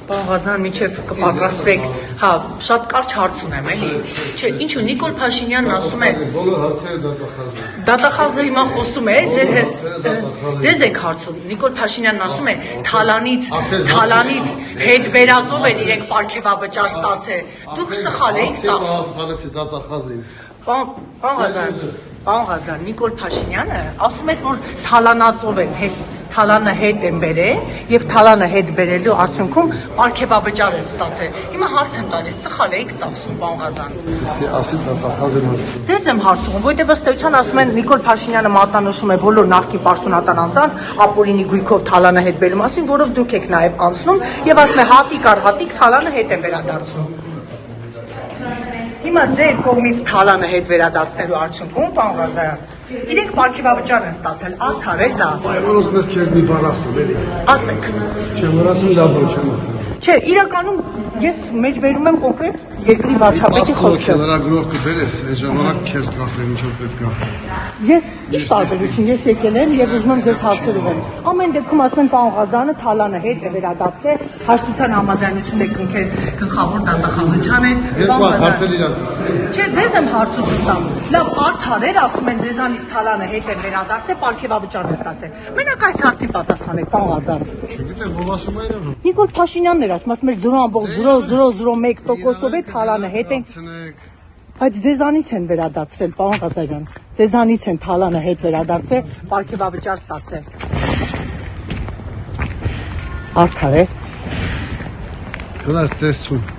Բաղազան միջև կպատրաստվեք, հա, շատ կարճ հարց ունեմ, էլի։ Չէ, ինչու Նիկոլ Փաշինյանն ասում է։ Բոլոր հարցերը դատախազն են։ Դատախազը հիմա խոսում է, ձեզ եք հարցում։ Նիկոլ Փաշինյանն ասում է, թալանից հետ վերածով են իրենք պարգևավճար ստացել։ Դուք սխալ եք ծախսում։ Հասկանացի դատախազին։ Պարոն Ղազարյան, Նիկոլ Փաշինյանը ասում է, որ թալանածով են թալանը հետ են բերել եւ թալանը հետ բերելու արդյունքում պարգևավճար են ստացել։ Հիմա հարց եմ տալիս, սխալ եք ծախսում, պարոն Ղազարյան։ Ասի դատախազը Ձեզ եմ հարցում, որտեղ ըստ էության ասում են Նիկոլ Փաշինյանը մատնանշում է բոլոր նախկին պաշտոնատար անձանց ապօրինի գույքով թալանը հետ բերում, ասին, որով դուք եք նաեւ անցնում եւ ասում է հատիկ առ հատիկ թալանը հետ է վերադարձնում։ Հիմա ձեր կողմից թալանը հետ վերադարձնելու արդյունքում, պարոն Ղազարյան, իրենք պարգևավճար են ստացել, արդար է դա։ Որ ուզում ես քեզ մի բան ասեմ, էլի։ Ասեք։ Չեմ որ ասում դա բան չեմ ասում։ Չէ, իրականում ես մեջբերում եմ կոնկրետ երկրի վարչապետի խոսքը։ Լրագրող կբերես, այս ժամանակ քեզ կասեմ ինչ որ պետք է։ Ես ի՞նչ տարբերություն, ես եկել եմ եւ ուզում եմ ձեզ հարցերով եմ։ Ամեն դեպքում ասում են պարոն Ղազարյանը թալանը հետ է վերադարձել, հաշտության համաձայնություն է կնքել գլխավոր դատախազության հետ։ Երկու հարցեր իրան։ Չէ, ձեզ եմ հարց ուզում։ Լավ, արդար էր, ասում են ձեզանից թալանը հետ է վերադարձել, պարգևավճար է ստացել։ Մենակ այս հարցին պատասխանեք, պարոն Ղազարյան։ Չգիտեմ, ով ասում է իրան։ Նիկոլ Փաշինյանն էր ասում, ասում էր 0.0001%-ով է թալանը հետ են։ Բայց ձեզանից են վերադարձել, պարոն Ղազարյան, ձեզանից են թալանը հետ վերադարձել, պարգևավճար ստացել։ Արդար է։ Կլար տեսցում։